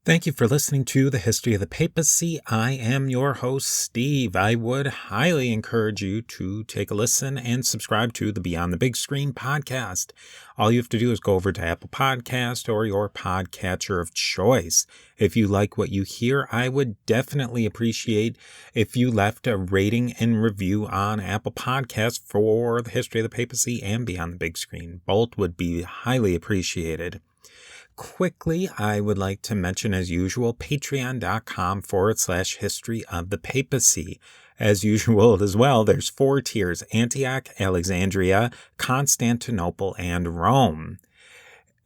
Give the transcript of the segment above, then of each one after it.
Thank you for listening to The History of the Papacy. I am your host, Steve. I would highly encourage you to take a listen and subscribe to the Beyond the Big Screen podcast. All you have to do is go over to Apple Podcast or your podcatcher of choice. If you like what you hear, I would definitely appreciate if you left a rating and review on Apple Podcasts for The History of the Papacy and Beyond the Big Screen. Both would be highly appreciated. Quickly, I would like to mention, as usual, patreon.com/history of the papacy. As usual as well, there's 4 tiers: Antioch, Alexandria, Constantinople, and Rome.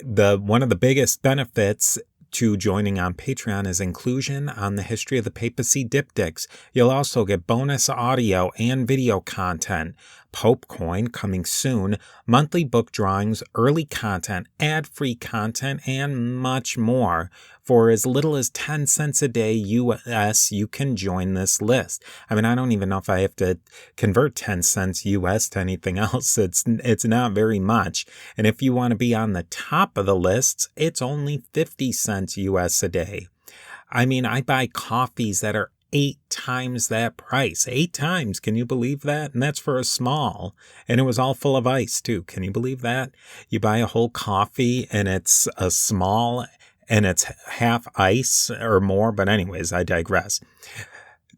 One of the biggest benefits to joining on Patreon is inclusion on the History of the Papacy diptychs. You'll also get bonus audio and video content, Pope Coin coming soon, monthly book drawings, early content, ad-free content, and much more. For as little as 10 cents a day US, you can join this list. I mean, I don't even know if I have to convert 10 cents US to anything else. It's not very much. And if you want to be on the top of the lists, it's only 50 cents US a day. I mean, I buy coffees that are 8 times that price. 8 times. Can you believe that? And that's for a small. And it was all full of ice too. Can you believe that? You buy a whole coffee and it's a small and it's half ice or more. But anyways, I digress.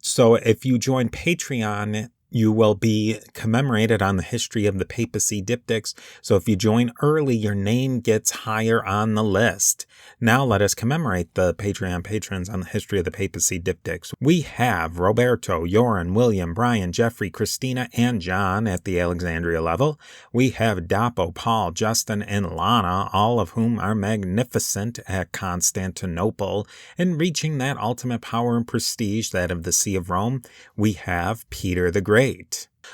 So if you join Patreon, you will be commemorated on the History of the Papacy diptychs. So if you join early, your name gets higher on the list. Now let us commemorate the Patreon patrons on the History of the Papacy diptychs. We have Roberto, Joran, William, Brian, Jeffrey, Christina, and John at the Alexandria level. We have Dapo, Paul, Justin, and Lana, all of whom are magnificent at Constantinople and reaching that ultimate power and prestige, that of the See of Rome. We have Peter the Great.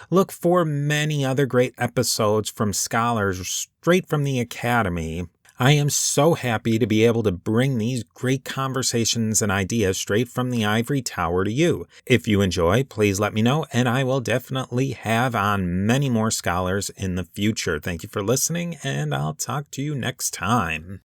Look for many other great episodes from scholars straight from the Academy. I am so happy to be able to bring these great conversations and ideas straight from the Ivory Tower to you. If you enjoy, please let me know, and I will definitely have on many more scholars in the future. Thank you for listening, and I'll talk to you next time.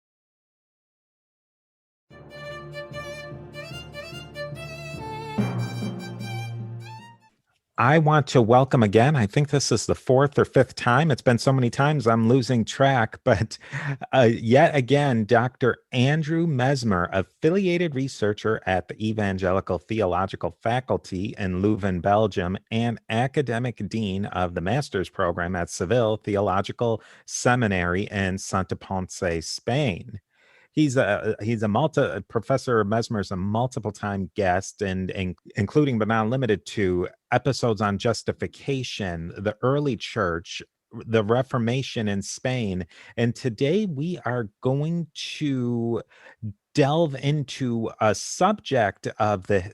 I want to welcome again, I think this is the 4th or 5th time. It's been so many times I'm losing track, but yet again, Dr. Andrew Messmer, affiliated researcher at the Evangelical Theological Faculty in Leuven, Belgium, and academic dean of the master's program at Seville Theological Seminary in Santa Ponce, Spain. Professor Messmer's a multiple time guest, and including but not limited to episodes on justification, the early church, the Reformation in Spain. And today we are going to delve into a subject of the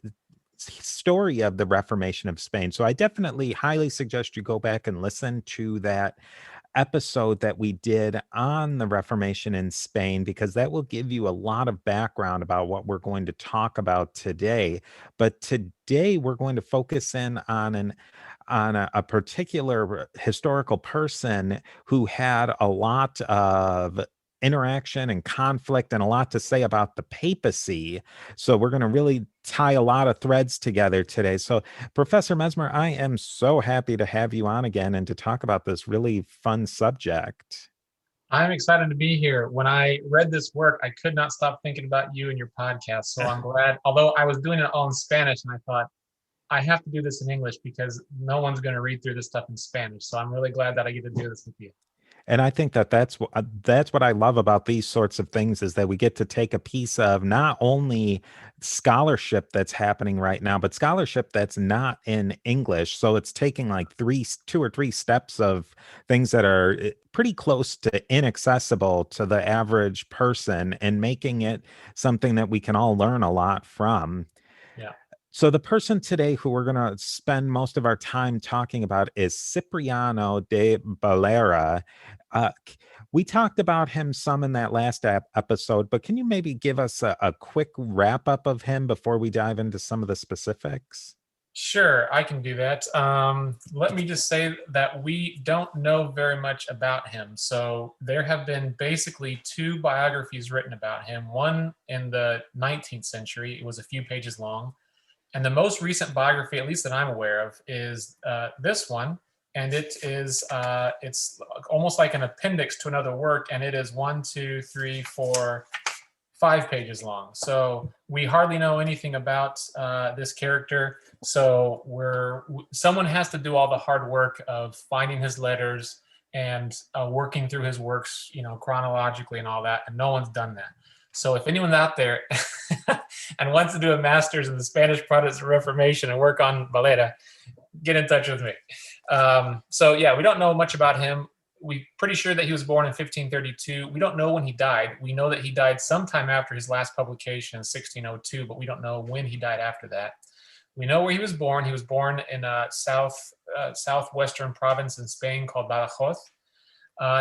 story of the Reformation of Spain. So I definitely highly suggest you go back and listen to that episode that we did on the Reformation in Spain, because that will give you a lot of background about what we're going to talk about today. But today we're going to focus in on a particular historical person who had a lot of interaction and conflict and a lot to say about the papacy. So we're going to really tie a lot of threads together today. So Professor Messmer, I am so happy to have you on again and to talk about this really fun subject. I'm excited to be here. When I read this work, I could not stop thinking about you and your podcast. So I'm glad, although I was doing it all in Spanish, and I thought, I have to do this in English because no one's going to read through this stuff in Spanish. So I'm really glad that I get to do this with you. And I think that's what I love about these sorts of things, is that we get to take a piece of not only scholarship that's happening right now, but scholarship that's not in English. So it's taking like 2 or 3 steps of things that are pretty close to inaccessible to the average person and making it something that we can all learn a lot from. Yeah. So the person today who we're going to spend most of our time talking about is Cipriano de Valera. We talked about him some in that last episode, but can you maybe give us a quick wrap up of him before we dive into some of the specifics? Sure, I can do that. Let me just say that we don't know very much about him. So there have been basically two biographies written about him. One in the 19th century, it was a few pages long. And the most recent biography, at least that I'm aware of, is this one. And it's almost like an appendix to another work. And it is 5 pages long. So we hardly know anything about this character. So someone has to do all the hard work of finding his letters and working through his works, chronologically and all that. And no one's done that. So if anyone's out there and wants to do a master's in the Spanish Protestant Reformation and work on Valera, get in touch with me. So yeah, we don't know much about him. We're pretty sure that he was born in 1532. We don't know when he died. We know that he died sometime after his last publication in 1602, but we don't know when he died after that. We know where he was born. He was born in a southwestern province in Spain called Badajoz.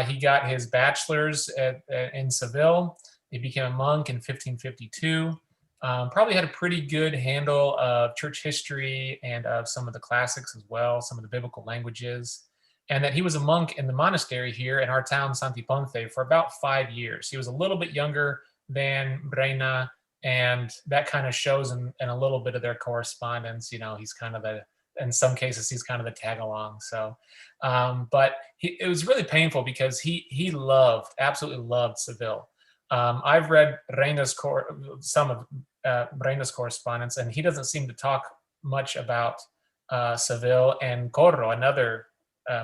He got his bachelor's in Seville. He became a monk in 1552. Probably had a pretty good handle of church history and of some of the classics as well, some of the biblical languages. And that he was a monk in the monastery here in our town, Santi Ponce, for about 5 years. He was a little bit younger than Reina, and that kind of shows in a little bit of their correspondence. He's kind of in some cases, he's kind of the tag along. So, but it was really painful because he absolutely loved Seville. I've read some of Reina's correspondence, and he doesn't seem to talk much about Seville. And Corro, another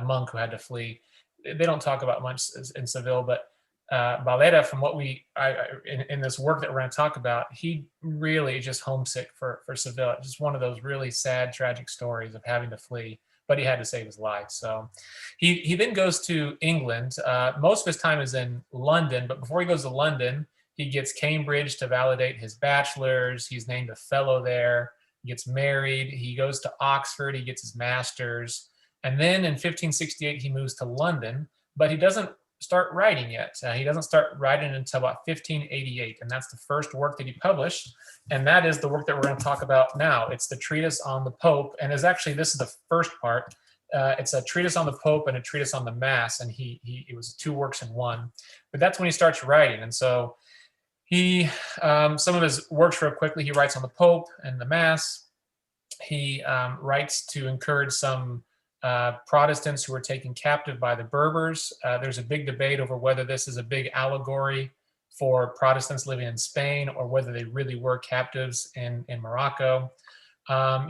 monk who had to flee, they don't talk about much in Seville. But Valera, from what in this work that we're going to talk about, he really is just homesick for Seville. It's just one of those really sad, tragic stories of having to flee, but he had to save his life. So he then goes to England. Most of his time is in London, but before he goes to London, he gets Cambridge to validate his bachelor's. He's named a fellow there. He gets married. He goes to Oxford. He gets his master's. And then in 1568, he moves to London, but he doesn't start writing yet. He doesn't start writing until about 1588, and that's the first work that he published, and that is the work that we're going to talk about now. It's the Treatise on the Pope, and this is the first part. It's a treatise on the Pope and a treatise on the Mass, and it was 2 works in one. But that's when he starts writing, and so some of his works real quickly. He writes on the Pope and the Mass. He writes to encourage some Protestants who were taken captive by the Berbers. There's a big debate over whether this is a big allegory for Protestants living in Spain or whether they really were captives in Morocco.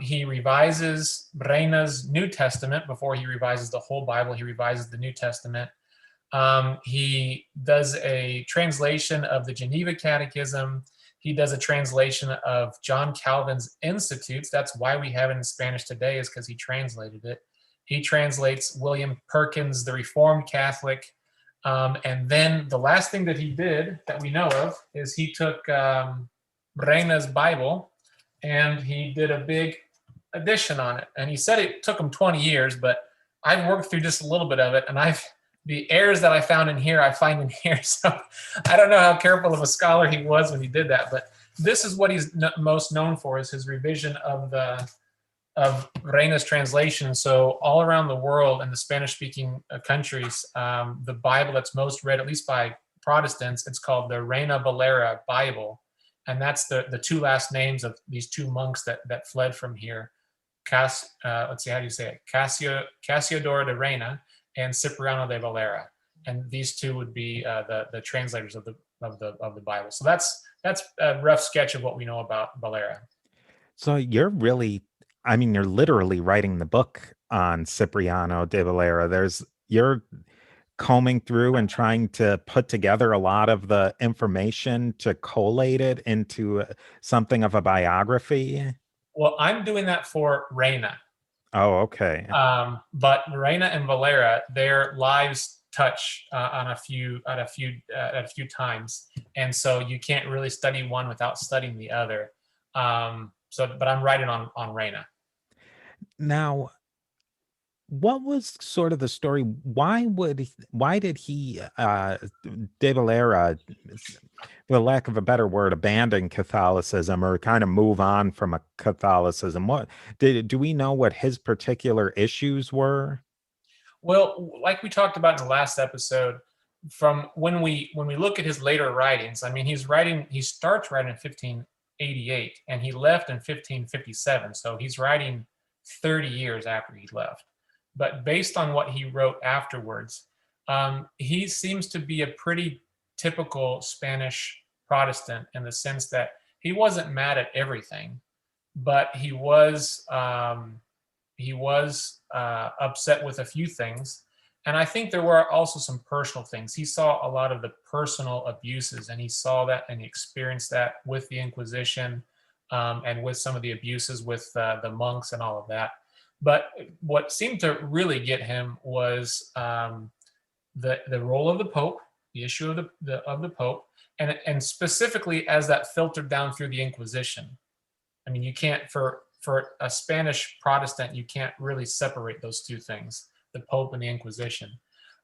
He revises Reina's New Testament before he revises the whole Bible. He revises the New Testament. He does a translation of the Geneva Catechism. He does a translation of John Calvin's Institutes. That's why we have it in Spanish today, is because he translated it. He translates William Perkins, the Reformed Catholic. And then the last thing that he did that we know of is he took Reina's Bible and he did a big edition on it. And he said it took him 20 years, but I've worked through just a little bit of it, and the errors that I found in here, I find in here. So I don't know how careful of a scholar he was when he did that, but this is what he's most known for, is his revision of Reina's translation. So all around the world in the Spanish-speaking countries, the Bible that's most read, at least by Protestants, it's called the Reina Valera Bible. And that's the 2 last names of these 2 monks that fled from here. Let's see, how do you say it? Cassiodoro de Reina and Cipriano de Valera. And these 2 would be the translators of the Bible. So that's a rough sketch of what we know about Valera. So you're literally writing the book on Cipriano de Valera. You're combing through and trying to put together a lot of the information to collate it into something of a biography. Well, I'm doing that for Reina. Oh, okay. But Reina and Valera, their lives touch on a few times, and so you can't really study one without studying the other. but I'm writing on Reina. Now, what was sort of the story? Why did he De Valera, for the lack of a better word, abandon Catholicism or kind of move on from a Catholicism? What do we know what his particular issues were? Well, like we talked about in the last episode, from when we look at his later writings, I mean, he starts writing in 1588 and he left in 1557. So he's writing 30 years after he left. But based on what he wrote afterwards, he seems to be a pretty typical Spanish Protestant in the sense that he wasn't mad at everything, but he was upset with a few things. And I think there were also some personal things. He saw a lot of the personal abuses, and he saw that and he experienced that with the Inquisition, and with some of the abuses with the monks and all of that. But what seemed to really get him was the role of the Pope, the issue of the Pope, and specifically as that filtered down through the Inquisition. I mean, you can't for a Spanish Protestant, you can't really separate those two things, the Pope and the Inquisition.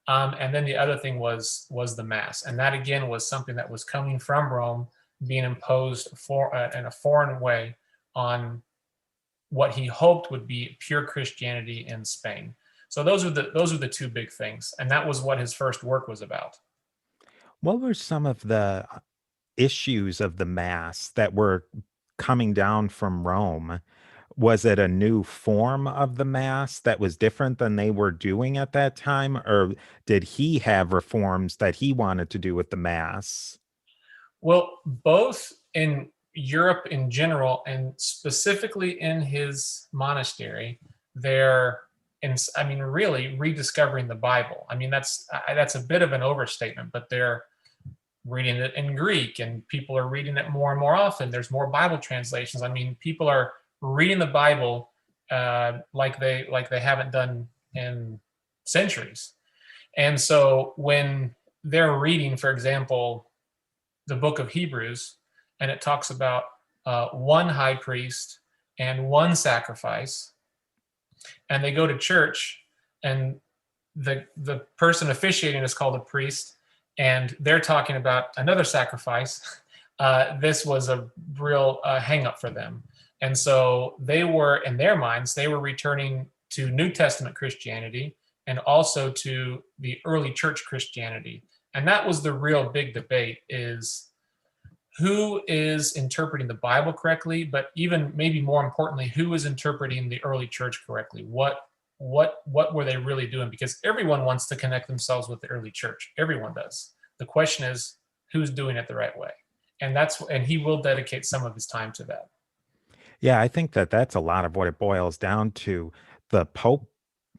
And then the other thing was the Mass, and that again was something that was coming from Rome, being imposed in a foreign way on what he hoped would be pure Christianity in Spain. So those are the two big things, and that was what his first work was about. What were some of the issues of the Mass that were coming down from Rome? Was it a new form of the Mass that was different than they were doing at that time? Or did he have reforms that he wanted to do with the Mass? Well, both in Europe in general and specifically in his monastery, they're I mean, really rediscovering the Bible. I mean, that's a bit of an overstatement, but they're reading it in Greek, and people are reading it more and more often. There's more Bible translations. I mean, people are reading the Bible like they haven't done in centuries. And so when they're reading, for example, the book of Hebrews, and it talks about one high priest and one sacrifice, and they go to church, and the person officiating is called a priest, and they're talking about another sacrifice. This was a real hang up for them. And so they were, in their minds, they were returning to New Testament Christianity and also to the early church Christianity. And that was the real big debate, is who is interpreting the Bible correctly, but even maybe more importantly, who is interpreting the early church correctly? What were they really doing? Because everyone wants to connect themselves with the early church. Everyone does. The question is, who's doing it the right way? And he will dedicate some of his time to that. Yeah, I think that that's a lot of what it boils down to. The Pope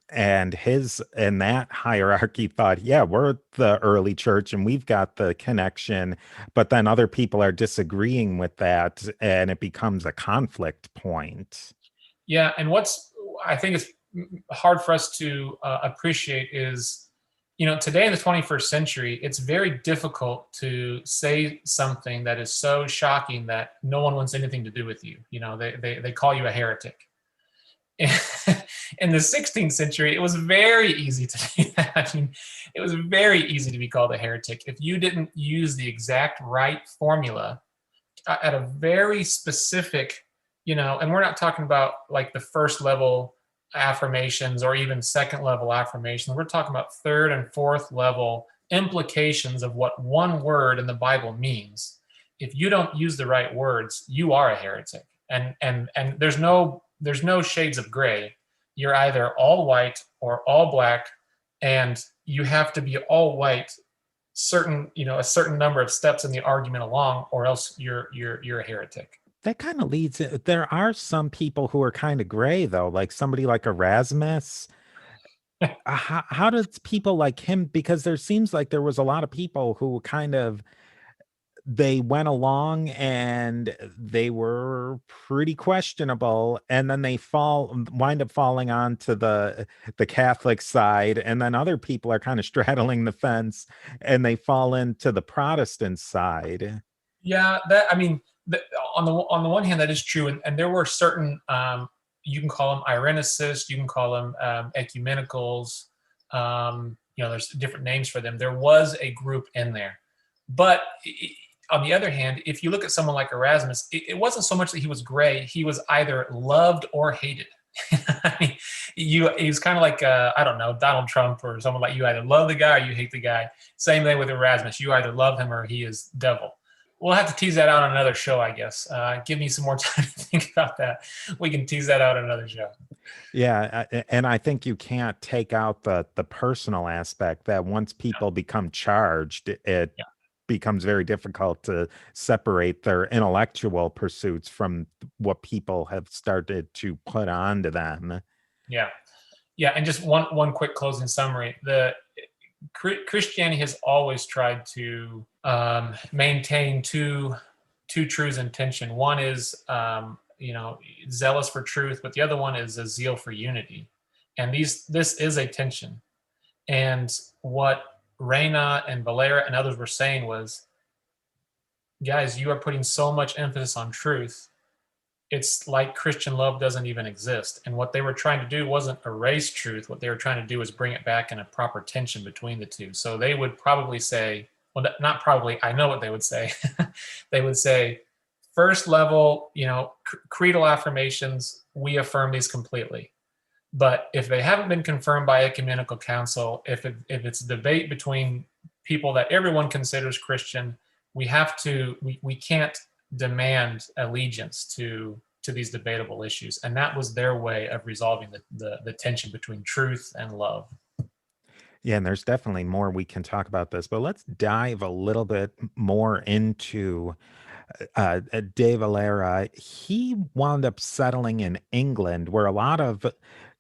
and his and that hierarchy thought, yeah, we're the early church and we've got the connection, but then other people are disagreeing with that, and it becomes a conflict point. Yeah, and what's I think is hard for us to appreciate is, today in the 21st century, it's very difficult to say something that is so shocking that no one wants anything to do with you. They call you a heretic. In the 16th century, it was very easy to do that. I mean, it was very easy to be called a heretic if you didn't use the exact right formula at a very specific, and we're not talking about like the first level affirmations or even second level affirmations. We're talking about third and fourth level implications of what one word in the Bible means. If you don't use the right words, you are a heretic. And there's no shades of gray. You're either all white or all black, and you have to be all white a certain number of steps in the argument along, or else you're a heretic. That kind of leads there are some people who are kind of gray though, like somebody like Erasmus. How does people like him, because there seems like there was a lot of people who kind of they went along and they were pretty questionable, and then they wind up falling onto the Catholic side, and then other people are kind of straddling the fence and they fall into the Protestant side. Yeah, that I mean, the, on the one hand, that is true, and there were certain you can call them Irenicists, you can call them ecumenicals. There's different names for them. There was a group in there, but on the other hand, if you look at someone like Erasmus, it wasn't so much that he was gray; he was either loved or hated. I mean, he was kind of like I don't know, Donald Trump or someone like you either love the guy or you hate the guy. Same thing with Erasmus; you either love him or he is devil. We'll have to tease that out on another show, I guess. Give me some more time to think about that. We can tease that out on another show. Yeah, and I think you can't take out the personal aspect that once people become charged, it Yeah, becomes very difficult to separate their intellectual pursuits from what people have started to put onto them. yeah, yeah. And just one quick closing summary: the Christianity has always tried to maintain two truths in tension. One is zealous for truth, but the other one is a zeal for unity. And this is a tension. And what Reina and Valera and others were saying was, guys, you are putting so much emphasis on truth. It's like Christian love doesn't even exist. And what they were trying to do wasn't erase truth. What they were trying to do was bring it back in a proper tension between the two. So they would probably say, well, not probably, I know what they would say. They would say, first level, creedal affirmations, we affirm these completely. But if they haven't been confirmed by ecumenical council, if it's a debate between people that everyone considers Christian, we can't demand allegiance to these debatable issues. And that was their way of resolving the tension between truth and love. Yeah, and there's definitely more we can talk about this, but let's dive a little bit more into De Valera. He wound up settling in England, where a lot of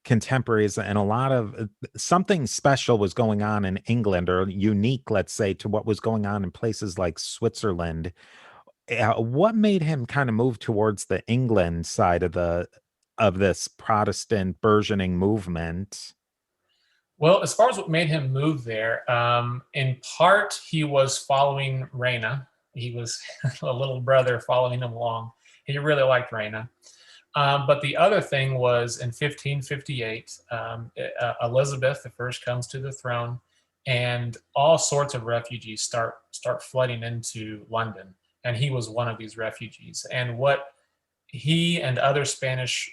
contemporaries and a lot of something special was going on in England, or unique, let's say, to what was going on in places like Switzerland. What made him kind of move towards the England side of this Protestant burgeoning movement? Well, as far as what made him move there, in part, he was following Reina. He was a little brother following him along. He really liked Reina. But the other thing was in 1558, Elizabeth I comes to the throne, and all sorts of refugees start flooding into London, and he was one of these refugees. And what he and other Spanish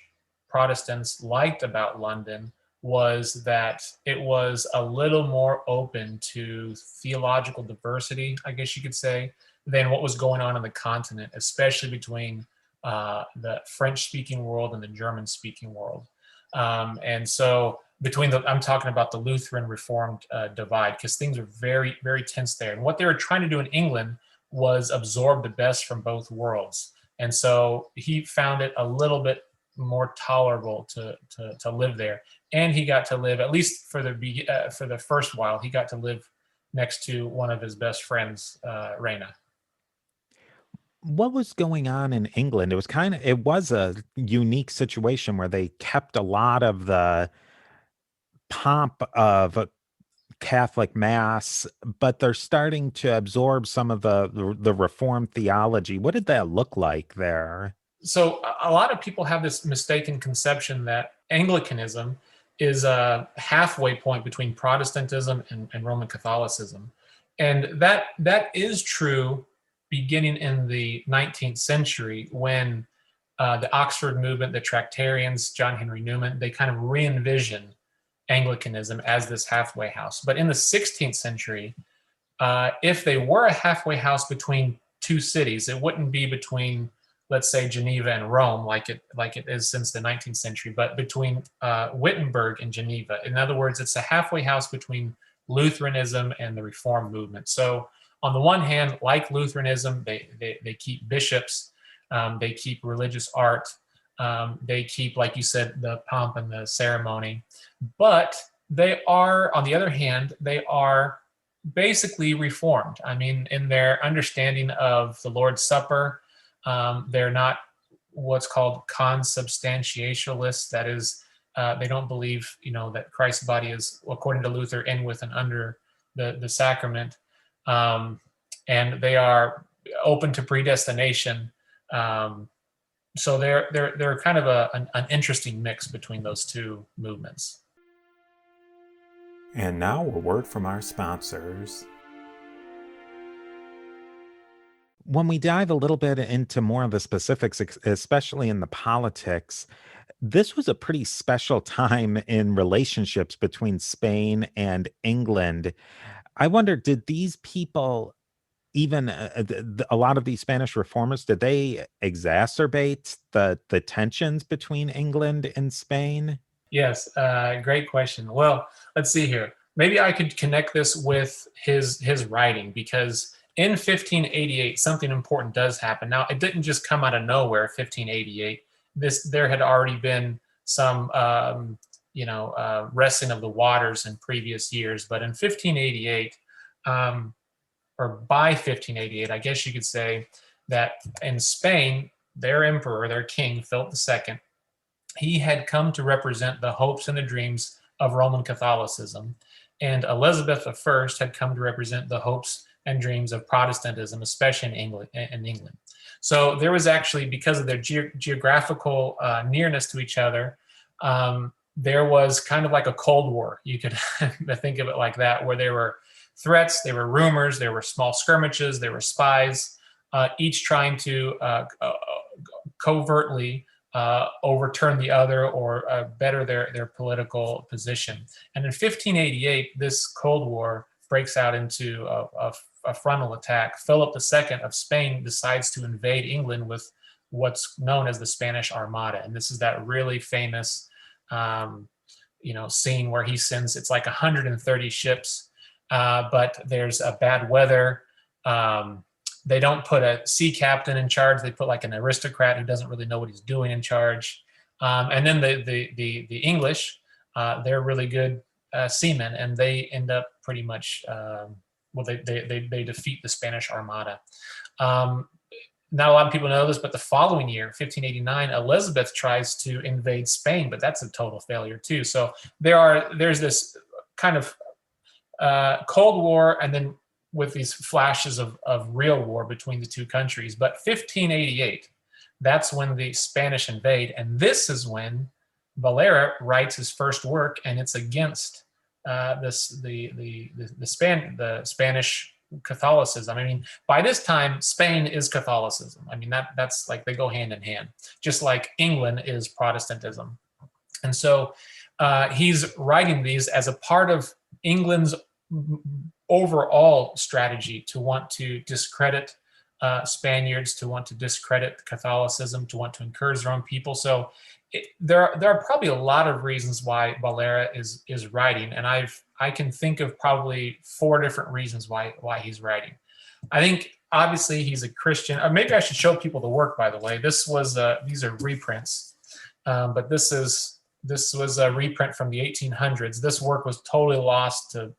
Protestants liked about London was that it was a little more open to theological diversity, I guess you could say, than what was going on in the continent, especially between the French-speaking world and the German-speaking world. And so I'm talking about the Lutheran Reformed divide, because things are very, very tense there. And what they were trying to do in England was absorb the best from both worlds. And so he found it a little bit more tolerable to live there. And he got to live, at least for the first while, he got to live next to one of his best friends, Reina. What was going on in England? It was a unique situation where they kept a lot of the pomp of a Catholic mass, but they're starting to absorb some of the Reformed theology. What did that look like there? So a lot of people have this mistaken conception that Anglicanism is a halfway point between Protestantism and Roman Catholicism. And that is true beginning in the 19th century, when the Oxford movement, the Tractarians, John Henry Newman, they kind of re-envision Anglicanism as this halfway house. But in the 16th century, if they were a halfway house between two cities, it wouldn't be between, let's say, Geneva and Rome, like it is since the 19th century, but between Wittenberg and Geneva. In other words, it's a halfway house between Lutheranism and the Reformed movement. So on the one hand, like Lutheranism, they keep bishops, they keep religious art, they keep, like you said, the pomp and the ceremony. But they are, on the other hand, they are basically Reformed. I mean, in their understanding of the Lord's Supper, they're not what's called consubstantialists. That is, they don't believe, that Christ's body is, according to Luther, in, with, and under the sacrament. And they are open to predestination. So they're kind of an interesting mix between those two movements. And now a word from our sponsors. When we dive a little bit into more of the specifics, especially in the politics, this was a pretty special time in relationships between Spain and England. I wonder, did these people even a lot of these Spanish reformers, did they exacerbate the tensions between England and Spain? Yes, great question. Well, let's see here. Maybe I could connect this with his writing, because in 1588 something important does happen. Now, it didn't just come out of nowhere. 1588, there had already been some wrestling of the waters in previous years, but in 1588, or by 1588, I guess you could say that in Spain, their emperor, their king, Philip II, he had come to represent the hopes and the dreams of Roman Catholicism, and Elizabeth I had come to represent the hopes and dreams of Protestantism, especially in England. So there was actually, because of their geographical nearness to each other, there was kind of like a Cold War. You could think of it like that, where there were threats, there were rumors, there were small skirmishes, there were spies, each trying to covertly overturn the other, or better their political position. And in 1588, this Cold War breaks out into a frontal attack. Philip II of Spain decides to invade England with what's known as the Spanish Armada. And this is that really famous scene where he sends, it's like 130 ships, but there's a bad weather. They don't put a sea captain in charge. They put like an aristocrat who doesn't really know what he's doing in charge. And then the English, they're really good seamen, and they end up pretty much, they defeat the Spanish Armada. Not a lot of people know this, but the following year, 1589, Elizabeth tries to invade Spain, but that's a total failure too. So there's this kind of Cold War, and then with these flashes of real war between the two countries. But 1588, that's when the Spanish invade, and this is when Valera writes his first work, and it's against the Spanish Catholicism. I mean, by this time, Spain is Catholicism. I mean, that's like, they go hand in hand, just like England is Protestantism. And so he's writing these as a part of England's overall strategy to want to discredit Spaniards, to want to discredit Catholicism, to want to encourage their own people. So there are probably a lot of reasons why Valera is writing, and I can think of probably 4 different reasons why he's writing. I think obviously he's a Christian. Or maybe I should show people the work, by the way. These are reprints, but this was a reprint from the 1800s. This work was totally lost to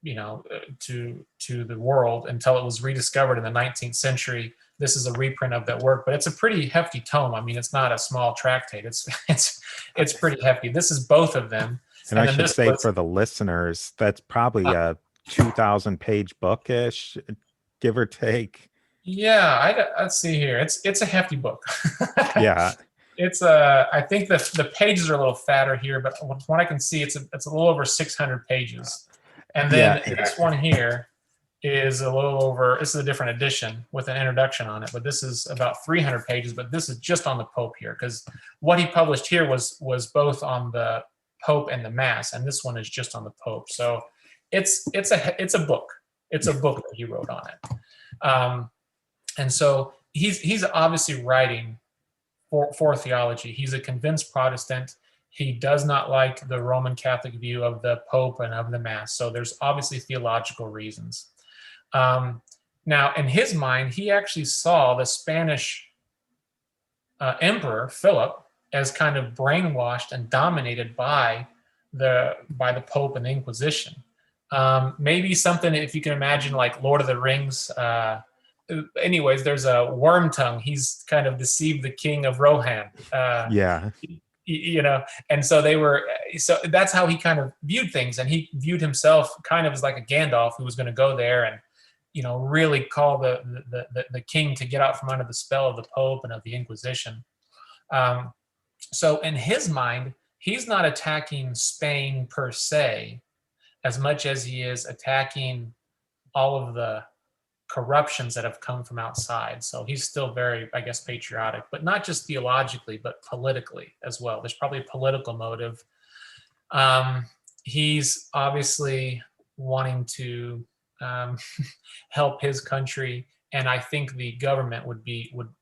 the world until it was rediscovered in the 19th century. This is a reprint of that work, but it's a pretty hefty tome. I mean, it's not a small tractate. It's pretty hefty. This is both of them. And I should say, for the listeners, that's probably a 2,000-page bookish, give or take. Yeah, let's see here. It's a hefty book. Yeah. It's I think the pages are a little fatter here, but from what I can see, it's a little over 600 pages. And then this one here is a little over, this is a different edition with an introduction on it, but this is about 300 pages, but this is just on the Pope here, because what he published here was both on the Pope and the Mass, and this one is just on the Pope. So it's a book. It's a book that he wrote on it. And so he's obviously writing for theology. He's a convinced Protestant. He does not like the Roman Catholic view of the Pope and of the Mass. So there's obviously theological reasons. Now, in his mind, he actually saw the Spanish emperor, Philip, as kind of brainwashed and dominated by the Pope and the Inquisition. Maybe something, if you can imagine, like Lord of the Rings. Anyways, there's a Wormtongue. He's kind of deceived the king of Rohan. And so that's how he kind of viewed things, and he viewed himself kind of as like a Gandalf who was going to go there really call the king to get out from under the spell of the Pope and of the Inquisition. So in his mind, he's not attacking Spain per se as much as he is attacking all of the corruptions that have come from outside. So he's still very, I guess, patriotic, but not just theologically, but politically as well. There's probably a political motive. He's obviously wanting to help his country, and I think the government would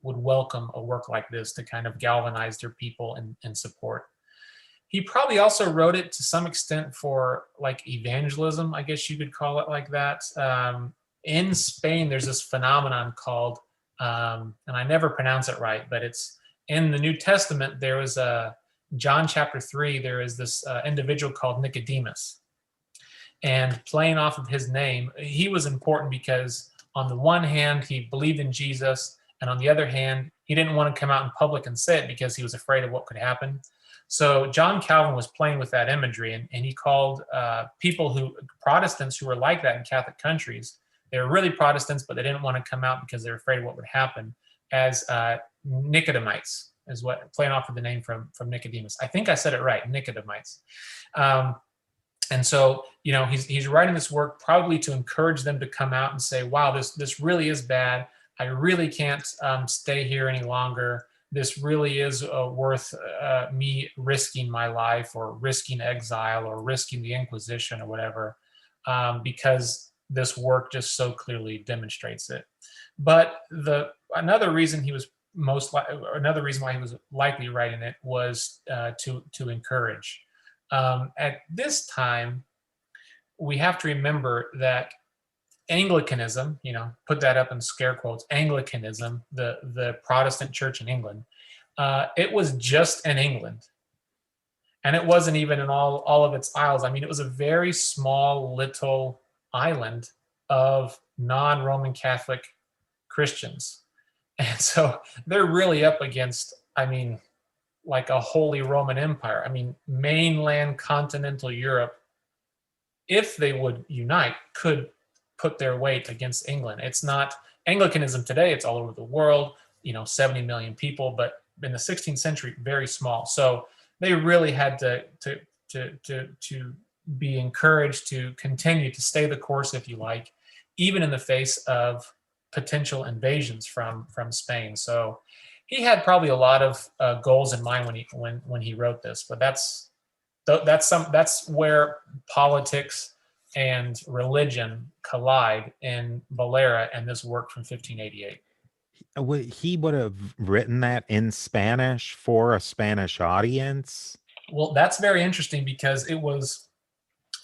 welcome a work like this to kind of galvanize their people and support. He probably also wrote it to some extent for like evangelism, I guess you could call it like that. In Spain, there's this phenomenon called, and I never pronounce it right, but it's in the New Testament. There was John chapter 3, there is this individual called Nicodemus. And playing off of his name, he was important because on the one hand, he believed in Jesus, and on the other hand, he didn't want to come out in public and say it because he was afraid of what could happen. So John Calvin was playing with that imagery, and he called Protestants who were like that in Catholic countries. They were really Protestants, but they didn't want to come out because they were afraid of what would happen, as Nicodemites, is what, playing off of the name from Nicodemus. I think I said it right, Nicodemites. And so, he's writing this work probably to encourage them to come out and say, wow, this really is bad. I really can't stay here any longer. This really is worth me risking my life, or risking exile, or risking the Inquisition, or whatever, because this work just so clearly demonstrates it. But another reason why he was likely writing it was to encourage. At this time, we have to remember that Anglicanism, put that up in scare quotes, Anglicanism, the Protestant church in England, it was just in England. And it wasn't even in all of its isles. I mean, it was a very small little island of non-Roman Catholic Christians. And so they're really up against, like a Holy Roman Empire. Mainland continental Europe, if they would unite, could put their weight against England. It's not Anglicanism today, it's all over the world, 70 million people, but in the 16th century, very small. So they really had to be encouraged to continue to stay the course, if you like, even in the face of potential invasions from Spain. So he had probably a lot of goals in mind when he wrote this, but that's where politics and religion collide in Valera and this work from 1588. He would have written that in Spanish for a Spanish audience? Well, that's very interesting because it was,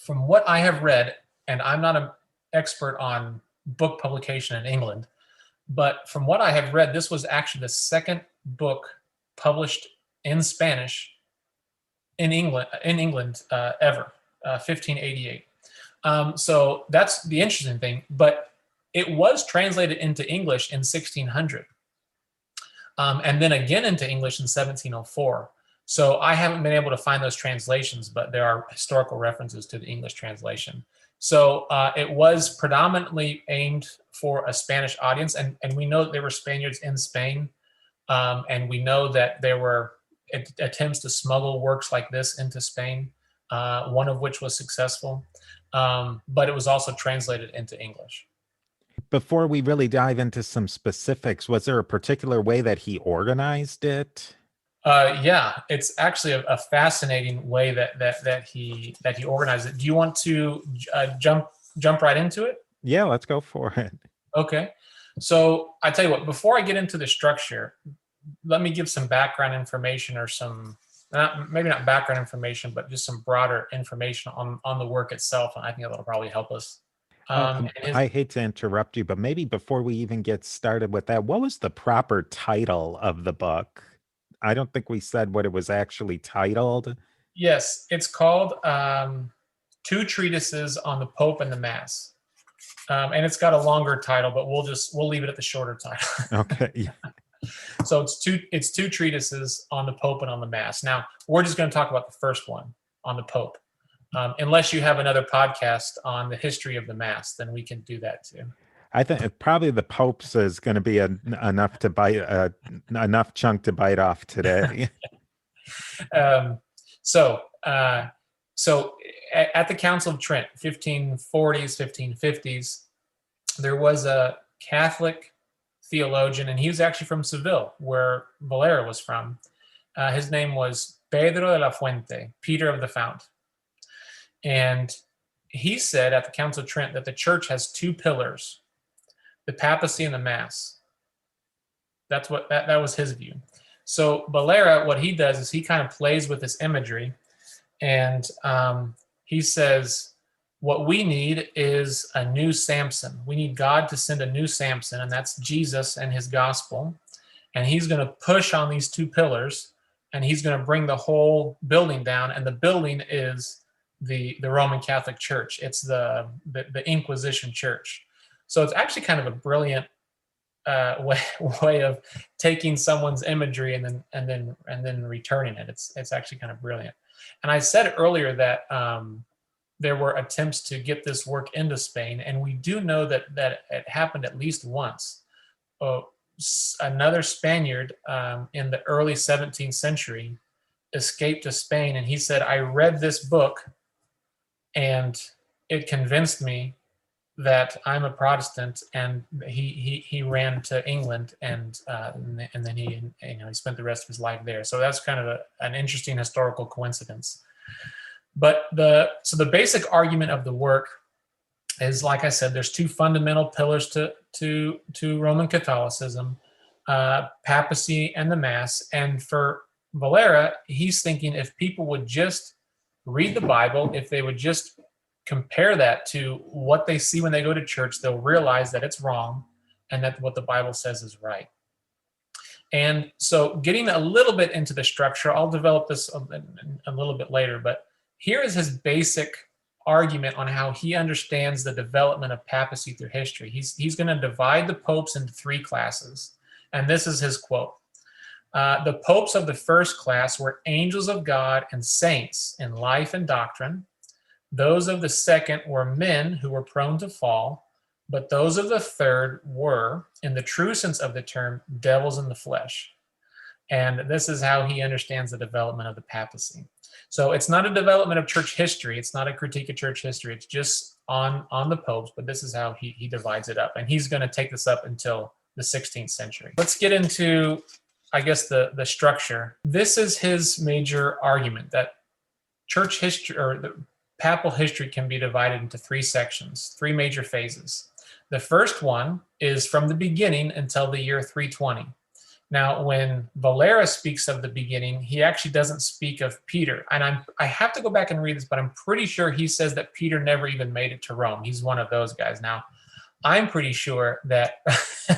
from what I have read, and I'm not an expert on book publication in England, but from what I have read, this was actually the second book published in Spanish in England ever, 1588. So that's the interesting thing. But it was translated into English in 1600, and then again into English in 1704. So I haven't been able to find those translations, but there are historical references to the English translation. So it was predominantly aimed for a Spanish audience, and we know that there were Spaniards in Spain, and we know that there were attempts to smuggle works like this into Spain, one of which was successful, but it was also translated into English. Before we really dive into some specifics, was there a particular way that he organized it? Yeah, it's actually a fascinating way that he organized it. Do you want to jump right into it? Yeah, let's go for it. Okay. So I tell you what, before I get into the structure, let me give some background information, or some, maybe not background information, but just some broader information on the work itself. And I think that'll probably help us. I hate to interrupt you, but maybe before we even get started with that, what was the proper title of the book? I don't think we said what it was actually titled. Yes, it's called Two Treatises on the Pope and the Mass. And it's got a longer title, but we'll leave it at the shorter title. Okay. So it's two treatises on the Pope and on the Mass. Now, we're just going to talk about the first one on the Pope. Unless you have another podcast on the history of the Mass, then we can do that too. I think probably the Pope's is going to be enough to bite enough chunk to bite off today. Um, so, uh, so at the Council of Trent, 1540s, 1550s, there was a Catholic theologian, and he was actually from Seville, where Valera was from. His name was Pedro de la Fuente, Peter of the Fount. And he said at the Council of Trent that the church has two pillars, the papacy and the mass. That's what that was his view. So Valera, what he does is he kind of plays with this imagery, and he says, what we need is a new Samson. We need God to send a new Samson, and that's Jesus and his gospel. And he's going to push on these two pillars, and he's going to bring the whole building down. And the building is the Roman Catholic Church. It's the Inquisition Church. So it's actually kind of a brilliant way of taking someone's imagery and then returning it. It's actually kind of brilliant. And I said earlier that there were attempts to get this work into Spain, and we do know that it happened at least once. Another Spaniard in the early 17th century escaped to Spain, and he said, I read this book and it convinced me that I'm a Protestant. And he ran to England, and then he spent the rest of his life there. So that's kind of an interesting historical coincidence. But the basic argument of the work is, like I said, there's two fundamental pillars to Roman Catholicism, papacy and the mass. And for Valera, he's thinking if people would just read the Bible, if they would just compare that to what they see when they go to church, they'll realize that it's wrong and that what the Bible says is right. And so getting a little bit into the structure, I'll develop this a little bit later, but here is his basic argument on how he understands the development of papacy through history. He's going to divide the popes into three classes. And this is his quote. The popes of the first class were angels of God and saints in life and doctrine. Those of the second were men who were prone to fall, but those of the third were, in the true sense of the term, devils in the flesh. And this is how he understands the development of the papacy. So it's not a development of church history. It's not a critique of church history. It's just on the popes, but this is how he divides it up. And he's going to take this up until the 16th century. Let's get into, I guess, the structure. This is his major argument, that church history, or the papal history, can be divided into three sections, three major phases. The first one is from the beginning until the year 320. Now, when Valera speaks of the beginning, he actually doesn't speak of Peter. And I have to go back and read this, but I'm pretty sure he says that Peter never even made it to Rome. He's one of those guys. Now, I'm pretty sure that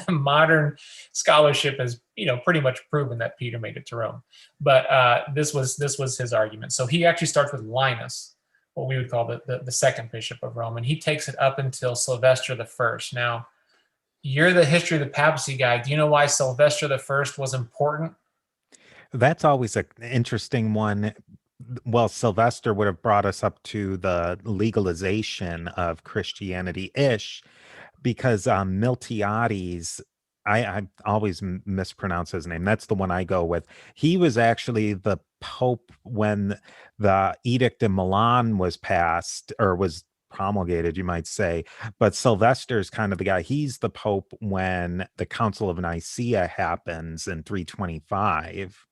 modern scholarship has, pretty much proven that Peter made it to Rome. But this was his argument. So he actually starts with Linus, what we would call the second bishop of Rome, and he takes it up until Sylvester I. Now, you're the history of the papacy guy. Do you know why Sylvester I was important? That's always an interesting one. Well, Sylvester would have brought us up to the legalization of Christianity-ish, because Miltiades, I always mispronounce his name. That's the one I go with. He was actually the Pope when the Edict in Milan was passed, or was promulgated, you might say. But Sylvester's kind of the guy. He's the Pope when the Council of Nicaea happens in 325,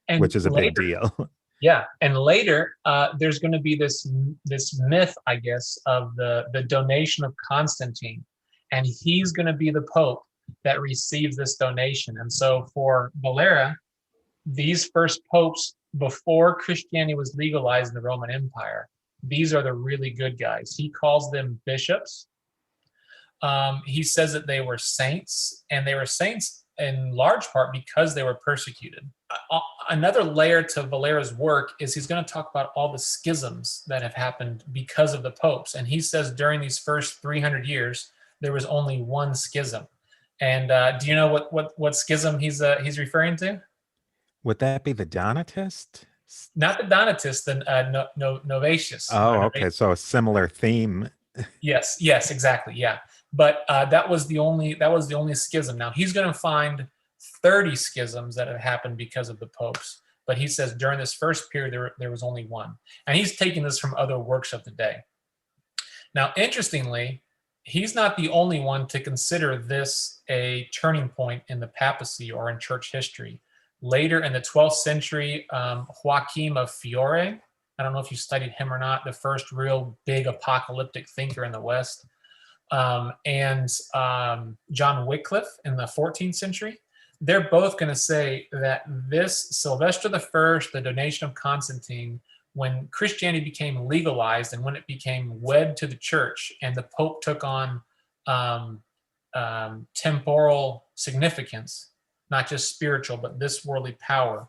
And which is a later, big deal. yeah, and later there's going to be this myth, I guess, of the donation of Constantine, and he's going to be the Pope that receives this donation. And so for Valera, these first popes before Christianity was legalized in the Roman Empire, these are the really good guys. He calls them bishops. He says that they were saints, and they were saints in large part because they were persecuted. Another layer to Valera's work is he's going to talk about all the schisms that have happened because of the popes. And he says during these first 300 years, there was only one schism. And do you know what schism he's referring to? Would that be the Donatist? Not the Donatists, the Novatius. Oh, okay. So a similar theme. Yes, exactly. Yeah. But that was the only schism. Now he's going to find 30 schisms that have happened because of the popes. But he says during this first period, there was only one. And he's taking this from other works of the day. Now, interestingly, he's not the only one to consider this a turning point in the papacy or in church history. Later in the 12th century, Joachim of Fiore, I don't know if you studied him or not, the first real big apocalyptic thinker in the West, and John Wycliffe in the 14th century, they're both going to say that this Sylvester I, the donation of Constantine, when Christianity became legalized and when it became wed to the church and the Pope took on temporal significance, not just spiritual, but this worldly power,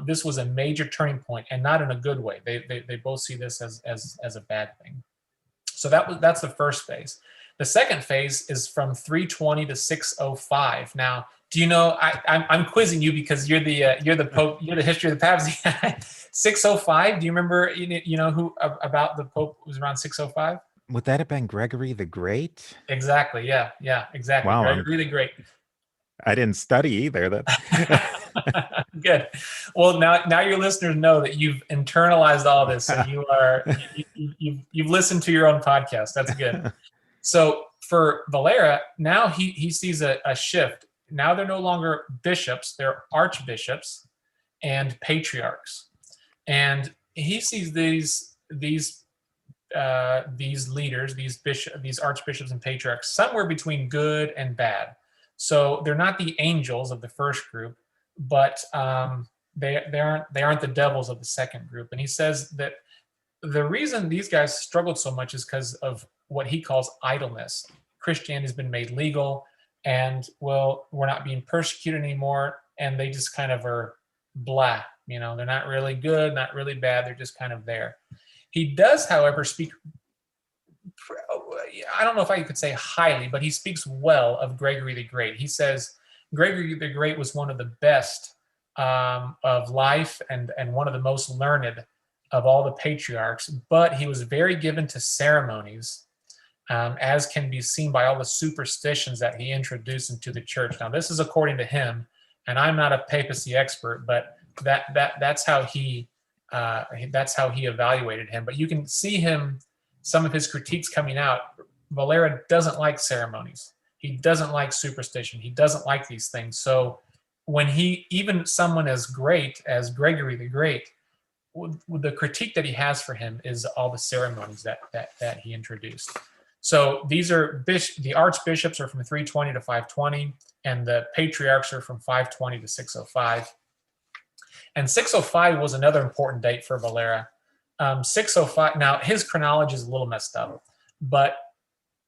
this was a major turning point, and not in a good way. They both see this as a bad thing. So that's the first phase. The second phase is from 320 to 605. Now, do you know? I'm quizzing you because you're the Pope. You're the history of the papacy. 605. Do you remember? You know who about the Pope was around 605? Would that have been Gregory the Great? Exactly. Yeah. Exactly. Wow, Gregory the Great. I didn't study either. That Good. Well, now your listeners know that you've internalized all this, and you've listened to your own podcast. That's good. So for Valera, now he sees a shift. Now they're no longer bishops; they're archbishops and patriarchs, and he sees these leaders, these archbishops and patriarchs, somewhere between good and bad. So they're not the angels of the first group, but they aren't the devils of the second group. And he says that the reason these guys struggled so much is because of what he calls idleness. Christianity has been made legal, and well, we're not being persecuted anymore, and they just kind of are blah. You know, they're not really good, not really bad. They're just kind of there. He does, however, speak, I don't know if I could say highly, but he speaks well of Gregory the Great. He says Gregory the Great was one of the best of life and one of the most learned of all the patriarchs, but he was very given to ceremonies, as can be seen by all the superstitions that he introduced into the church. Now, this is according to him, and I'm not a papacy expert, but that's how he evaluated him. But you can see him, some of his critiques coming out. Valera doesn't like ceremonies. He doesn't like superstition. He doesn't like these things. So when even someone as great as Gregory the Great, the critique that he has for him is all the ceremonies that he introduced. So these are the archbishops are from 320 to 520, and the patriarchs are from 520 to 605. And 605 was another important date for Valera. 605, now his chronology is a little messed up, but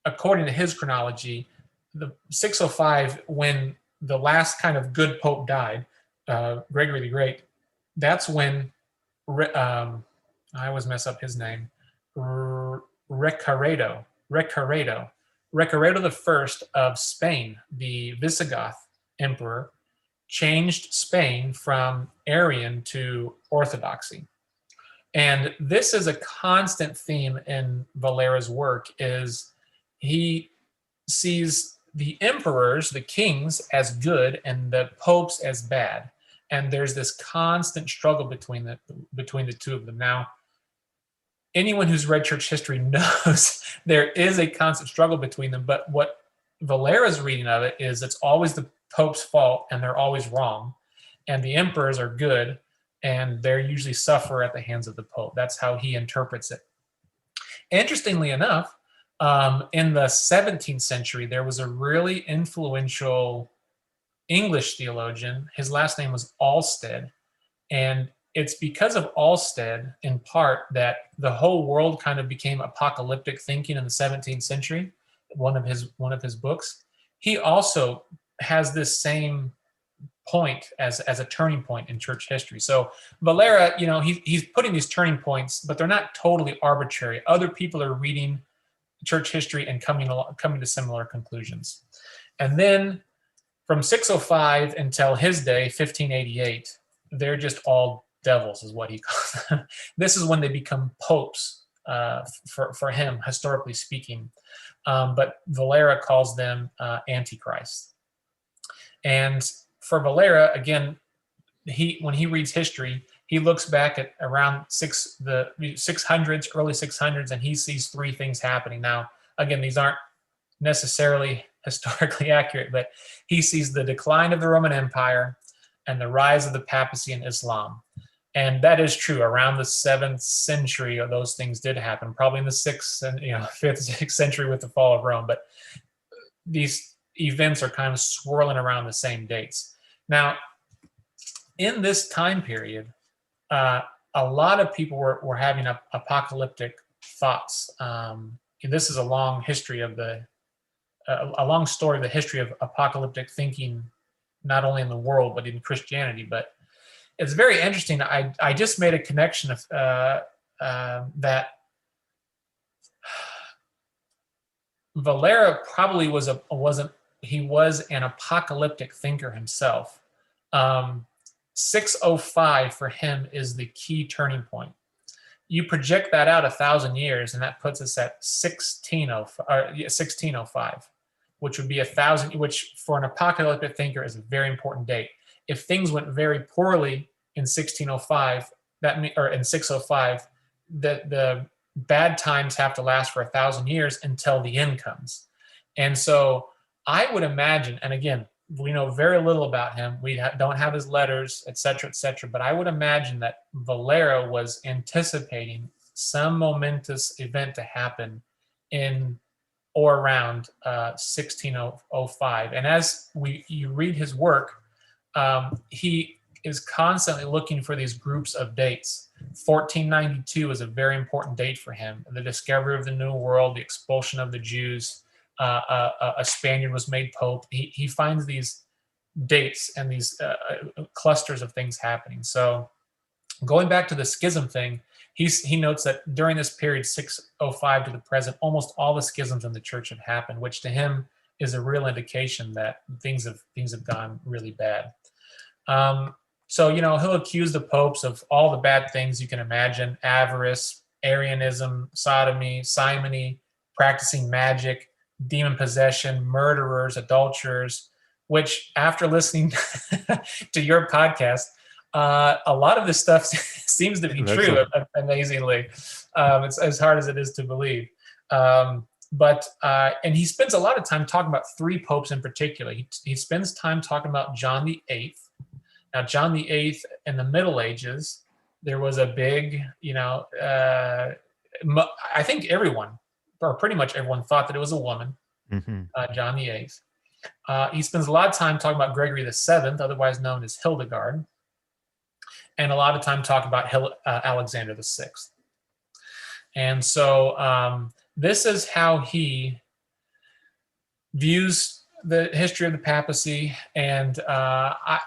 according to his chronology, the 605, when the last kind of good pope died, Gregory the Great, that's when, I always mess up his name, Recaredo I of Spain, the Visigoth emperor, changed Spain from Arian to Orthodoxy. And this is a constant theme in Valera's work, is he sees the emperors, the kings, as good and the popes as bad. And there's this constant struggle between the two of them. Now, anyone who's read church history knows there is a constant struggle between them, but what Valera's reading of it is it's always the Pope's fault and they're always wrong, and the emperors are good and they usually suffer at the hands of the Pope. That's how he interprets it. Interestingly enough, in the 17th century, there was a really influential English theologian. His last name was Alsted, and it's because of Alsted, in part, that the whole world kind of became apocalyptic thinking in the 17th century. One of his books. He also has this same point as a turning point in church history. So Valera, he's putting these turning points, but they're not totally arbitrary. Other people are reading church history and coming to similar conclusions. And then from 605 until his day, 1588, they're just all devils, is what he calls them. This is when they become popes for him, historically speaking. But Valera calls them Antichrist. And for Valera, again, when he reads history, he looks back at around the 600s, early 600s, and he sees three things happening. Now, again, these aren't necessarily historically accurate, but he sees the decline of the Roman Empire and the rise of the papacy and Islam. And that is true. Around the 7th century, those things did happen, probably in the 6th and 5th, 6th century with the fall of Rome. But these events are kind of swirling around the same dates. Now, in this time period, a lot of people were having apocalyptic thoughts. This is a long history of a long story of the history of apocalyptic thinking, not only in the world but in Christianity. But it's very interesting. I just made a connection of that Valera probably was an apocalyptic thinker himself. 605 for him is the key turning point. You project that out 1,000 years, and that puts us at 1605, which would be 1,000, which for an apocalyptic thinker is a very important date. If things went very poorly in 1605, or in 605, the bad times have to last for 1,000 years until the end comes. And so I would imagine, and again, we know very little about him. We don't have his letters, et cetera, but I would imagine that Valera was anticipating some momentous event to happen in or around 1605. And as you read his work, he is constantly looking for these groups of dates. 1492 is a very important date for him. The discovery of the New World, the expulsion of the Jews, a Spaniard was made pope. He finds these dates and these clusters of things happening. So going back to the schism thing, he notes that during this period, 605 to the present, almost all the schisms in the church have happened, which to him is a real indication that things have gone really bad. So he'll accuse the popes of all the bad things you can imagine: avarice, Arianism, sodomy, simony, practicing magic, demon possession, murderers, adulterers, which after listening to your podcast, a lot of this stuff seems to be true, amazingly. It's as hard as it is to believe. And he spends a lot of time talking about three popes in particular. He spends time talking about John VIII. Now, John VIII in the Middle Ages, there was a big, I think everyone, or pretty much everyone, thought that it was a woman, John VIII. He spends a lot of time talking about Gregory VII, otherwise known as Hildegard, and a lot of time talking about Alexander VI. And so this is how he views the history of the papacy. And I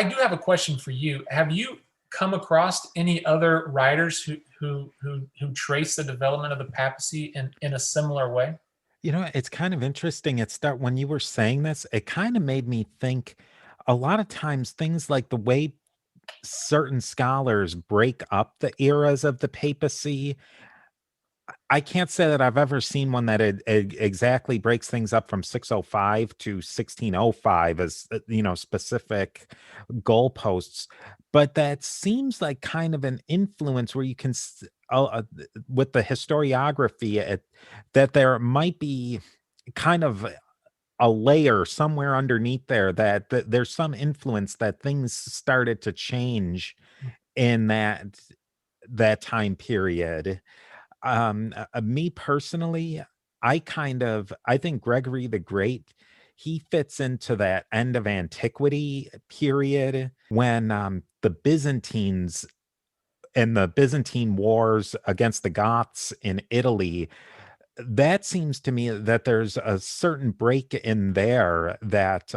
do have a question for you. Have you come across any other writers who trace the development of the papacy in a similar way? It's kind of interesting. When you were saying this, it kind of made me think a lot of times things like the way certain scholars break up the eras of the papacy. I can't say that I've ever seen one that it exactly breaks things up from 605 to 1605 as specific goalposts, but that seems like kind of an influence where you can with the historiography that there might be kind of a layer somewhere underneath there that there's some influence that things started to change in that time period. Me personally, I think Gregory the Great, he fits into that end of antiquity period when the Byzantines and the Byzantine wars against the Goths in Italy. That seems to me that there's a certain break in there that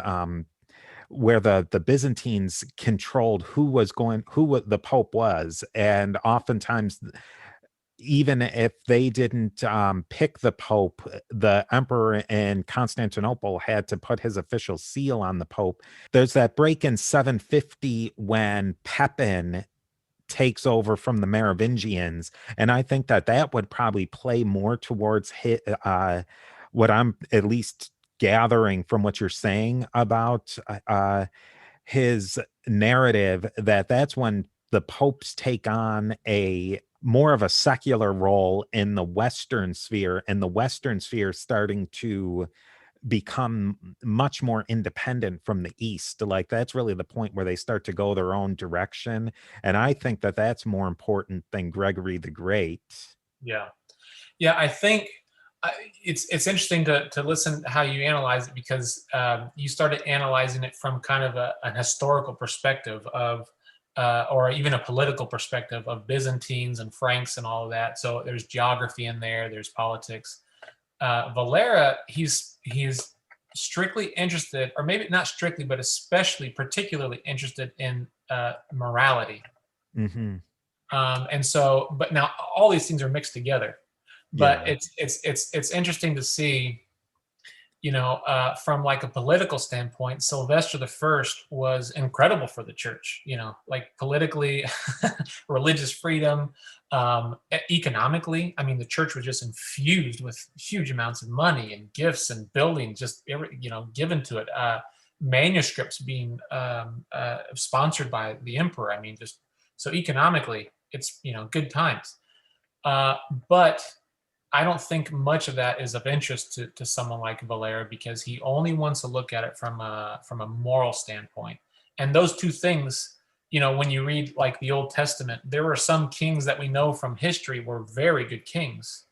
where the Byzantines controlled who the Pope was, and oftentimes, even if they didn't pick the Pope, the emperor in Constantinople had to put his official seal on the Pope. There's that break in 750 when Pepin takes over from the Merovingians. And I think that that would probably play more towards what I'm at least gathering from what you're saying about his narrative, that that's when the popes take on a more of a secular role in the Western sphere, and the Western sphere starting to become much more independent from the East. Like that's really the point where they start to go their own direction. And I think that that's more important than Gregory the Great. Yeah. Yeah, I think it's interesting to listen to how you analyze it, because you started analyzing it from kind of an historical perspective of, or even a political perspective of Byzantines and Franks and all of that. So there's geography in there, there's politics. Valera, he's strictly interested, or maybe not strictly, but especially particularly interested in morality. Mm-hmm. And so, but now all these things are mixed together. But Yeah. it's interesting to see, from like a political standpoint, Sylvester the First was incredible for the church. Like politically, religious freedom, economically. I mean, the church was just infused with huge amounts of money and gifts and buildings, just given to it. Manuscripts being sponsored by the emperor. I mean, just so economically, it's good times. But I don't think much of that is of interest to someone like Valera, because he only wants to look at it from a moral standpoint. And those two things, when you read like the Old Testament, there were some kings that we know from history were very good kings.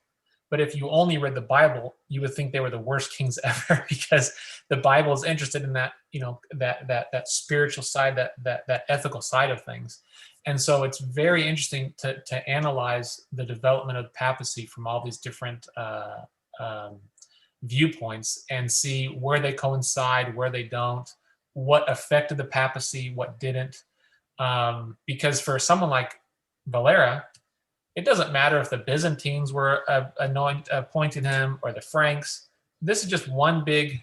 But if you only read the Bible, you would think they were the worst kings ever, because the Bible is interested in that, that spiritual side, that ethical side of things. And so it's very interesting to analyze the development of papacy from all these different viewpoints, and see where they coincide, where they don't, what affected the papacy, what didn't. Because for someone like Valera, it doesn't matter if the Byzantines were appointing him, or the Franks. This is just one big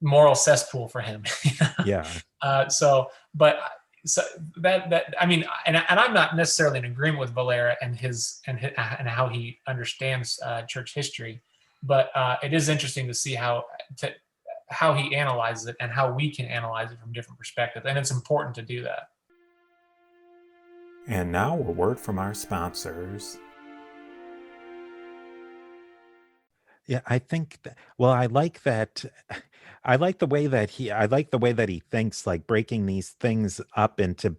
moral cesspool for him. Yeah. So that I mean, and I'm not necessarily in agreement with Valera and how he understands church history, but it is interesting to see how he analyzes it, and how we can analyze it from different perspectives, and it's important to do that. And now a word from our sponsors. Yeah, I think that, well, I like that. I like the way that he thinks, like breaking these things up into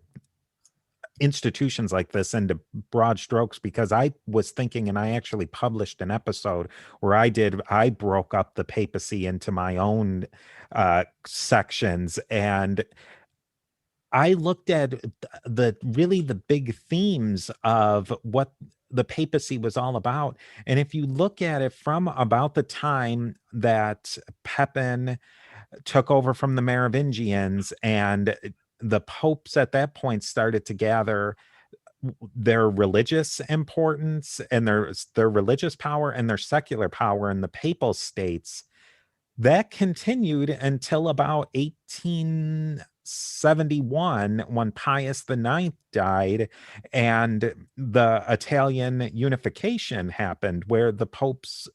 institutions like this into broad strokes, because I was thinking, and I actually published an episode where I broke up the papacy into my own sections, and I looked at the big themes of what the papacy was all about. And if you look at it from about the time that Pepin took over from the Merovingians, and the popes at that point started to gather their religious importance and their religious power and their secular power in the papal states, that continued until about 1871, when Pius IX died, and the Italian unification happened, where the Pope's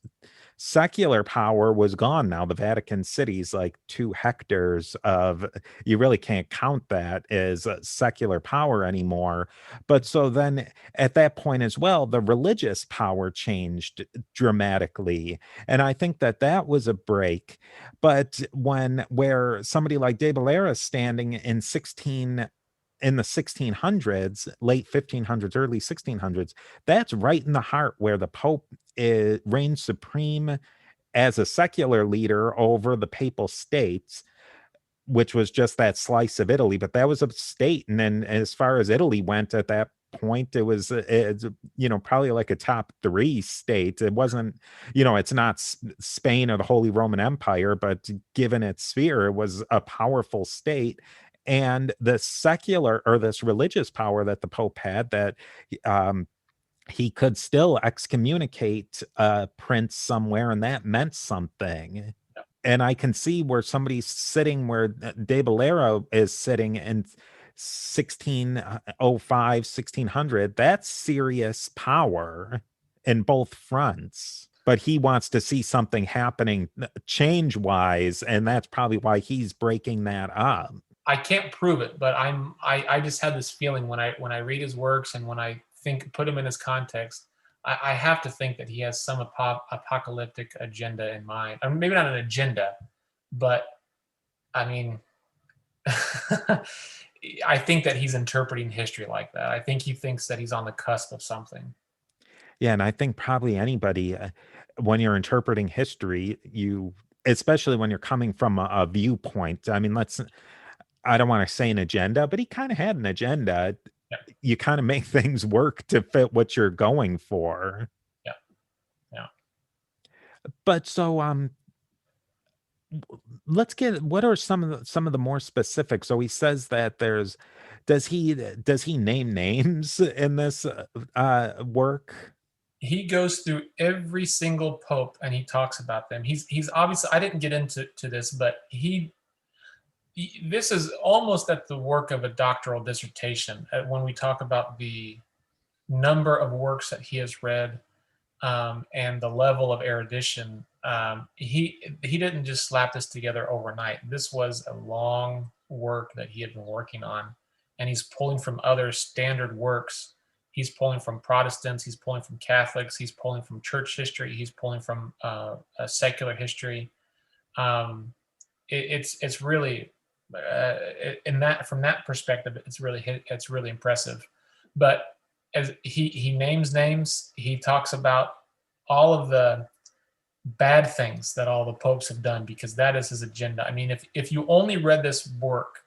secular power was gone. Now the Vatican City's like 2 hectares of, you really can't count that as secular power anymore. But so then at that point as well, the religious power changed dramatically, and I think that that was a break. But where somebody like De Valera is standing in the 1600s, late 1500s, early 1600s, that's right in the heart where the Pope reigns supreme as a secular leader over the papal states, which was just that slice of Italy. But that was a state. And then as far as Italy went at that point, it was, probably like a top 3 state. It wasn't, it's not Spain or the Holy Roman Empire, but given its sphere, it was a powerful state. And the secular, or this religious power that the Pope had, that he could still excommunicate a prince somewhere, and that meant something. And I can see where somebody's sitting, where De Valera is sitting, and 1605, 1600, that's serious power in both fronts. But he wants to see something happening change wise, and that's probably why he's breaking that up. I can't prove it, but I just had this feeling when I read his works and when I think put him in his context, I have to think that he has some apocalyptic agenda in mind. Or maybe not an agenda, but I mean, I think that he's interpreting history like that. I think he thinks that he's on the cusp of something. Yeah, and I think probably anybody, when you're interpreting history, especially when you're coming from a viewpoint. I mean, I don't want to say an agenda, but he kind of had an agenda. Yeah, You kind of make things work to fit what you're going for. yeah, yeah. But so, let's get what are some of the more specifics. So he says that does he name names in this work? He goes through every single pope and he talks about them. He's obviously, I didn't get into this, but this is almost at the work of a doctoral dissertation when we talk about the number of works that he has read, and the level of erudition. He didn't just slap this together overnight. This was a long work that he had been working on, and he's pulling from other standard works. He's pulling from Protestants. He's pulling from Catholics. He's pulling from church history. He's pulling from secular history. Um, it's really in that from that perspective, it's really impressive. But as he names names, he talks about all of the bad things that all the popes have done, because that is his agenda. I mean, if you only read this work,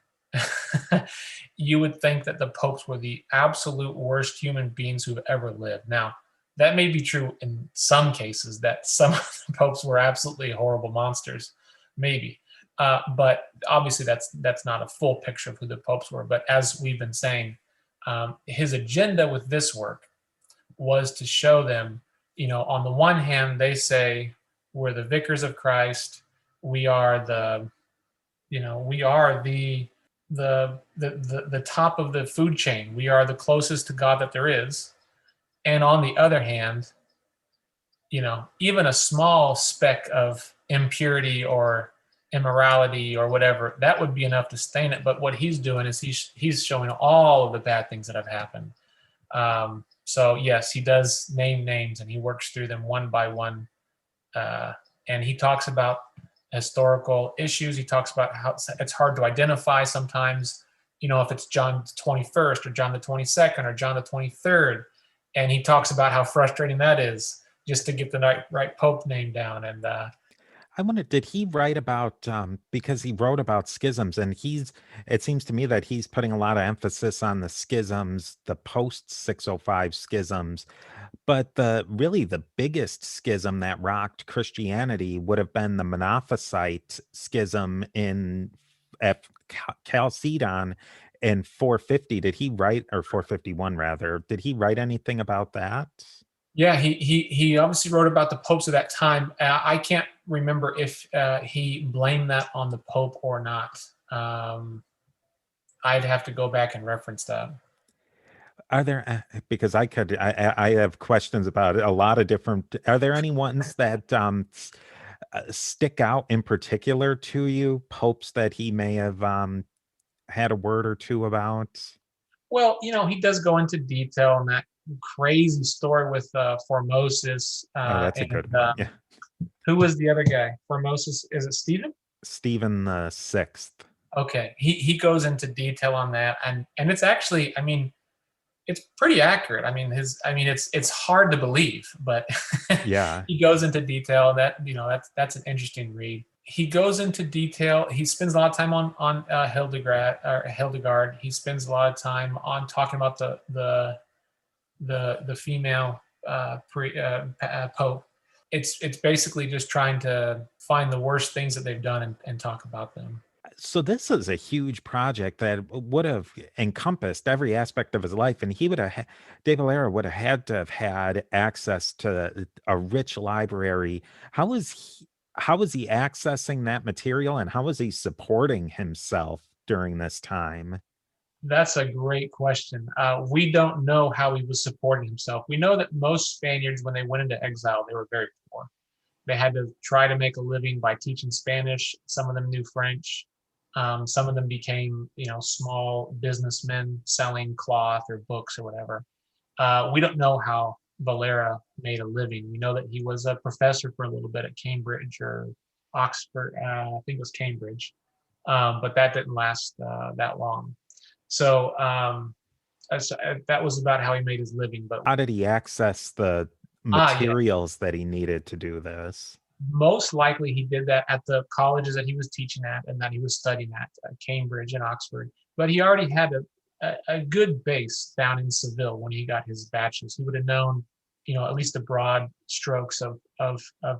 you would think that the popes were the absolute worst human beings who've ever lived. Now, that may be true in some cases, that some of the popes were absolutely horrible monsters, maybe. But obviously, that's not a full picture of who the popes were. But as we've been saying, his agenda with this work was to show them, on the one hand, they say we're the vicars of Christ, we are we are the top of the food chain, we are the closest to God that there is, and on the other hand, even a small speck of impurity or immorality or whatever, that would be enough to stain it. But what he's doing is he's showing all of the bad things that have happened. So yes, he does name names and he works through them one by one. And he talks about historical issues. He talks about how it's hard to identify sometimes, if it's John the 21st or John the 22nd or John the 23rd. And he talks about how frustrating that is just to get the right Pope name down. And I wonder, did he write about because he wrote about schisms, and it seems to me that he's putting a lot of emphasis on the schisms, the post 605 schisms, but the biggest schism that rocked Christianity would have been the Monophysite schism in at Chalcedon in 450. Did he write, or 451 rather? Did he write anything about that? yeah, he obviously wrote about the popes of that time. I can't remember if he blamed that on the Pope or not. I'd have to go back and reference that. Are there because I have questions about a lot of different. Are there any ones that stick out in particular to you, popes that he may have had a word or two about? Well, he does go into detail on that crazy story with Formosus, Oh, that's a and good one. Yeah, who was the other guy? Formosus, is it Stephen? Stephen the Sixth. Okay, he goes into detail on that, and it's actually, I mean, it's pretty accurate. It's hard to believe, but Yeah, he goes into detail. That's an interesting read. He goes into detail. He spends a lot of time on Hildegard. He spends a lot of time on talking about the female pope. It's basically just trying to find the worst things that they've done and talk about them. so this is a huge project that would have encompassed every aspect of his life, and De Valera would have had to have had access to a rich library. How was he accessing that material, and how was he supporting himself during this time? That's a great question. We don't know how he was supporting himself. We know that most Spaniards, when they went into exile, they were very poor. They had to try to make a living by teaching Spanish. Some of them knew French. Some of them became, small businessmen selling cloth or books or whatever. We don't know how Valera made a living. We know that he was a professor for a little bit at Cambridge or Oxford. I think it was Cambridge, but that didn't last that long. So that was about how he made his living. But How did he access the yeah, materials that he needed to do this? most likely he did that at the colleges that he was teaching at and that he was studying at, Cambridge and Oxford. But he already had a good base down in Seville when he got his bachelor's. He would have known, at least the broad strokes of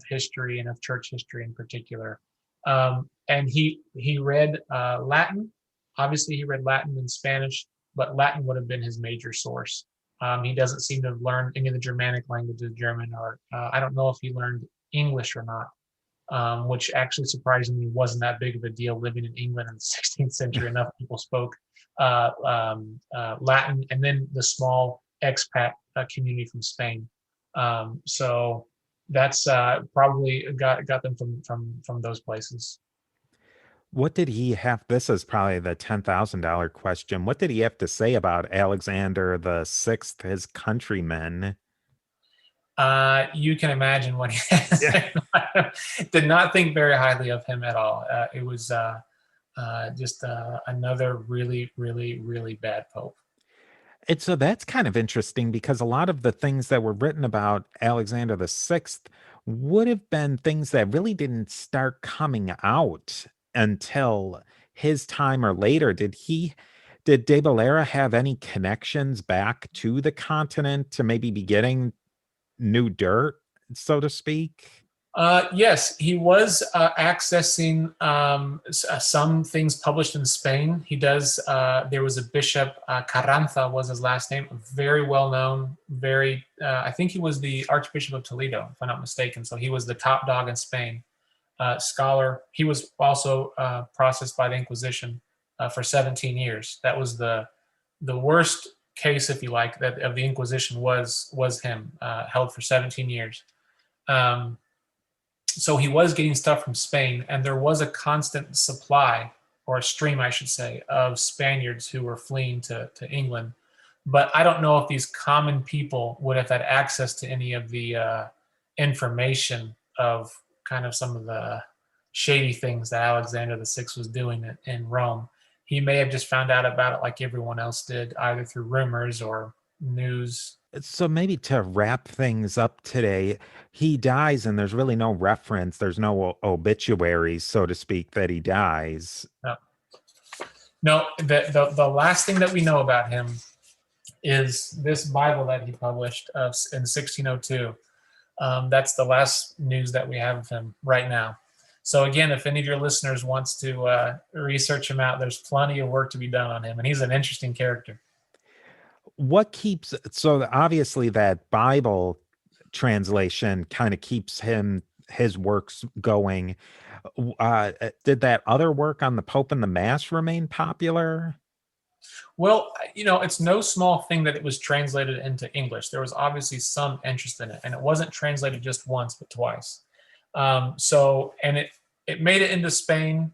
history and of church history in particular. And he read Latin. Obviously, he read Latin and Spanish, but Latin would have been his major source. He doesn't seem to have learned any of the Germanic languages, German, or I don't know if he learned English or not, which actually surprisingly wasn't that big of a deal living in England in the 16th century. Enough people spoke Latin, and then the small expat community from Spain. So that's probably got them from those places. What did he have? This is probably the $10,000 question. What did he have to say about Alexander the Sixth, his countrymen? You can imagine what he has. Yeah. Did not think very highly of him at all. It was just another really, really, really bad pope. And so that's kind of interesting because a lot of the things that were written about Alexander the Sixth would have been things that really didn't start coming out until his time or later. Did De Valera have any connections back to the continent to maybe be getting new dirt, so to speak? Yes, he was accessing some things published in Spain. He does. There was a bishop, Carranza was his last name, very well known. Very, I think he was the Archbishop of Toledo, if I'm not mistaken. So he was the top dog in Spain. Scholar. He was also processed by the Inquisition for 17 years. That was the worst case, if you like, that of the Inquisition was him, held for 17 years. So he was getting stuff from Spain, and there was a constant supply, or a stream, I should say, of Spaniards who were fleeing to England. But I don't know if these common people would have had access to any of the information of kind of some of the shady things that Alexander the Sixth was doing in Rome. He may have just found out about it like everyone else did, either through rumors or news. So maybe to wrap things up today, he dies and there's really no reference, there's no obituary, so to speak, that he dies. No, the last thing that we know about him is this Bible that he published in 1602. That's the last news that we have of him right now. So again, if any of your listeners wants to research him out, there's plenty of work to be done on him, and he's an interesting character. What keeps, so obviously that Bible translation kind of keeps his works going. Did that other work on the Pope and the Mass remain popular? Well, it's no small thing that it was translated into English. There was obviously some interest in it, and it wasn't translated just once, but twice. And it made it into Spain,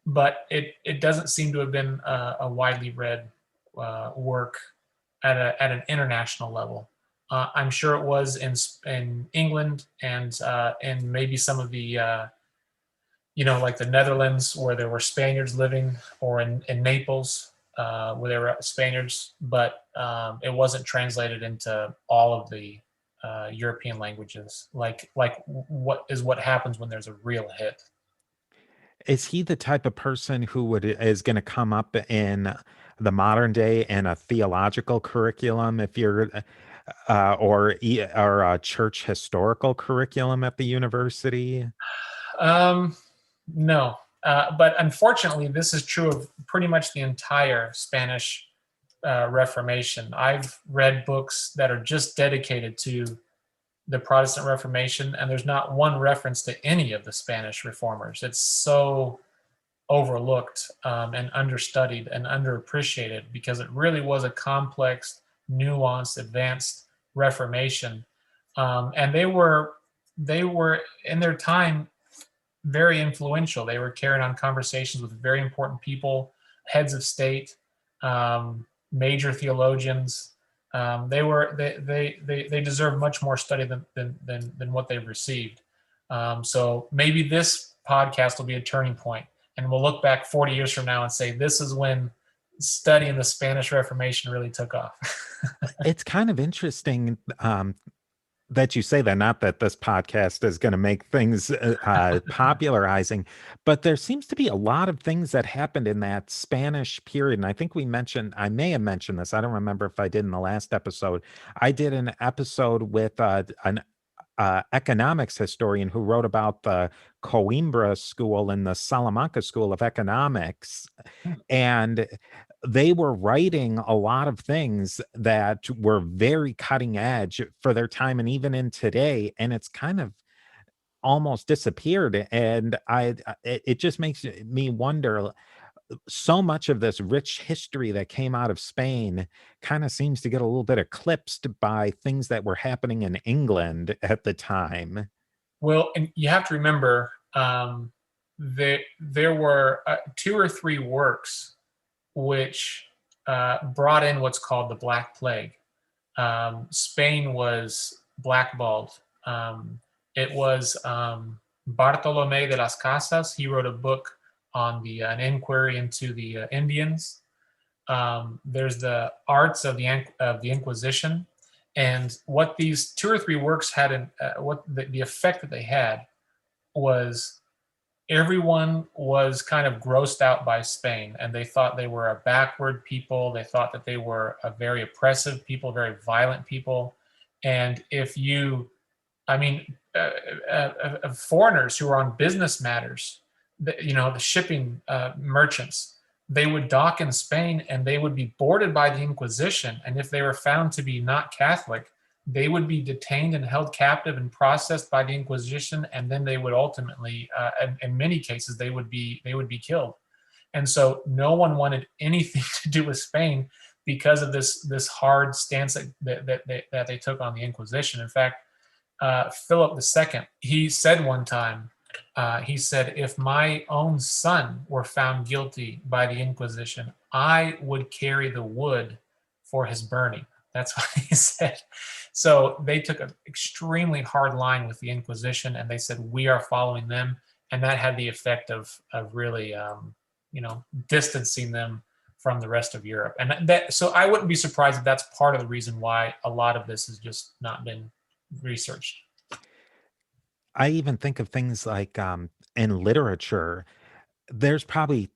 but it doesn't seem to have been a widely read work at an international level. I'm sure it was in England and in maybe some of the like the Netherlands, where there were Spaniards living, or in Naples, where there were Spaniards, but it wasn't translated into all of the European languages, like what happens when there's a real hit. Is he the type of person who is going to come up in the modern day in a theological curriculum, if you're or a church historical curriculum at the university? No, but unfortunately, this is true of pretty much the entire Spanish Reformation. I've read books that are just dedicated to the Protestant Reformation, and there's not one reference to any of the Spanish reformers. It's so overlooked and understudied and underappreciated, because it really was a complex, nuanced, advanced Reformation, and they were in their time very influential. They were carrying on conversations with very important people, heads of state, major theologians. They deserve much more study than what they've received. So maybe this podcast will be a turning point, and we'll look back 40 years from now and say this is when studying the Spanish Reformation really took off. It's kind of interesting that you say that. Not that this podcast is going to make things popularizing, but there seems to be a lot of things that happened in that Spanish period. And I think I may have mentioned this. I don't remember if I did in the last episode. I did an episode with an economics historian who wrote about the Coimbra School and the Salamanca School of Economics. And they were writing a lot of things that were very cutting edge for their time and even in today. And it's kind of almost disappeared. And it just makes me wonder, so much of this rich history that came out of Spain kind of seems to get a little bit eclipsed by things that were happening in England at the time. Well, and you have to remember, there were two or three works which brought in what's called the Black Plague. Spain was blackballed. It was Bartolomé de las Casas. He wrote a book on an inquiry into the Indians. There's the Arts of the Inquisition, and what these two or three works had, what the effect that they had was, everyone was kind of grossed out by Spain, and they thought they were a backward people. They thought that they were a very oppressive people, very violent people. And if you, I mean, foreigners who were on business matters, the shipping merchants, they would dock in Spain and they would be boarded by the Inquisition. And if they were found to be not Catholic, they would be detained and held captive and processed by the Inquisition, and then they would ultimately, in many cases, they would be killed. And so no one wanted anything to do with Spain because of this hard stance that they took on the Inquisition. In fact, Philip II, he said one time, he said, if my own son were found guilty by the Inquisition, I would carry the wood for his burning. That's what he said. So they took an extremely hard line with the Inquisition, and they said, we are following them. And that had the effect of really, distancing them from the rest of Europe. And so I wouldn't be surprised if that's part of the reason why a lot of this has just not been researched. I even think of things like in literature, there's probably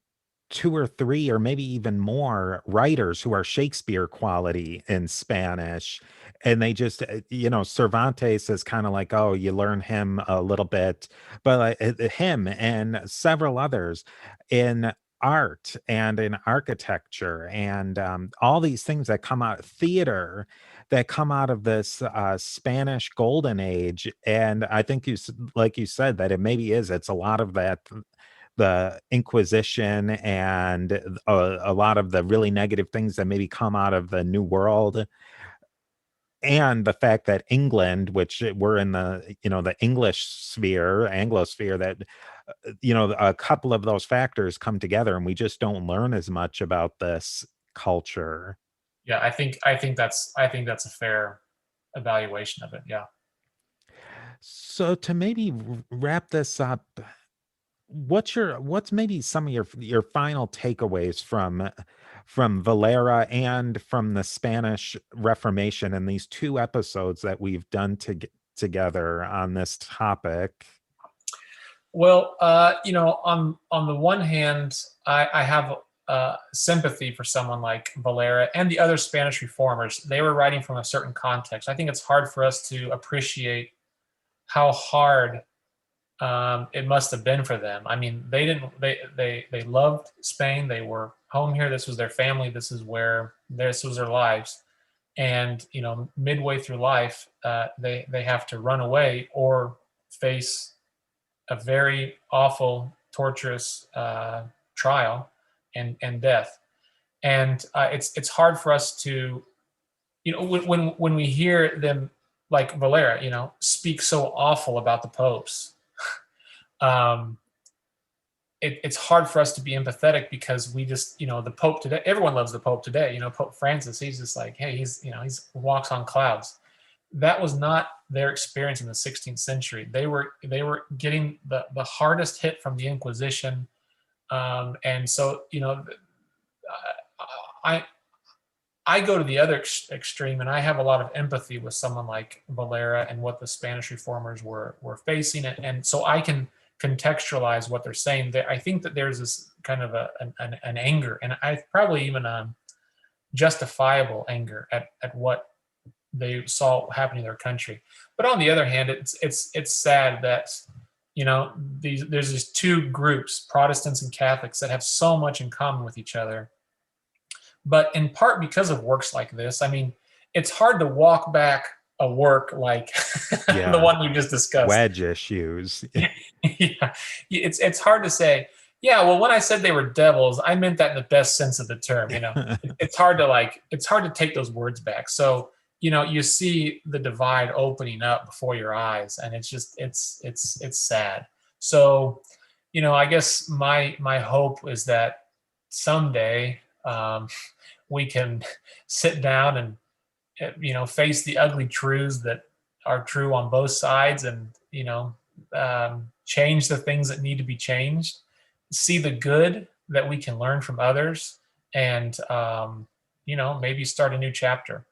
two or three or maybe even more writers who are Shakespeare quality in Spanish. And they just, Cervantes is kind of like, oh, you learn him a little bit, but him and several others in art and in architecture and all these things that come out, theater, that come out of this Spanish golden age. And I think like you said, that it maybe it's a lot of that, the Inquisition and a lot of the really negative things that maybe come out of the New World, and the fact that England, which we're in the English sphere, Anglosphere, that a couple of those factors come together, and we just don't learn as much about this culture. Yeah, I think that's a fair evaluation of it. Yeah. So to maybe wrap this up, what's maybe some of your final takeaways from Valera and from the Spanish Reformation in these two episodes that we've done together on this topic? Well, on the one hand, I have sympathy for someone like Valera and the other Spanish reformers. They were writing from a certain context. I think it's hard for us to appreciate how hard it must have been for them. I mean, they loved Spain. They were home here. This was their family. This was their lives. And midway through life, they have to run away or face a very awful, torturous trial and death. And it's hard for us to, when we hear them, like Valera, speak so awful about the popes. um, it's hard for us to be empathetic, because we just, the Pope today, everyone loves the Pope today. Pope Francis, he's just like, hey, he's walks on clouds. That was not their experience in the 16th century. They were getting the hardest hit from the Inquisition, and so I I go to the other extreme, and I have a lot of empathy with someone like Valera and what the Spanish reformers were facing, and so I can contextualize what they're saying. I think that there's this kind of an anger, and I probably even a justifiable anger at what they saw happening in their country. But on the other hand, it's sad that there's these two groups, Protestants and Catholics, that have so much in common with each other. But in part because of works like this, I mean, it's hard to walk back a work like the one we just discussed. Wedge issues. Yeah, it's hard to say, yeah, well, when I said they were devils, I meant that in the best sense of the term. It's hard to take those words back. So you see the divide opening up before your eyes, and it's just it's sad. So I guess my hope is that someday we can sit down and face the ugly truths that are true on both sides, and change the things that need to be changed, see the good that we can learn from others, and maybe start a new chapter.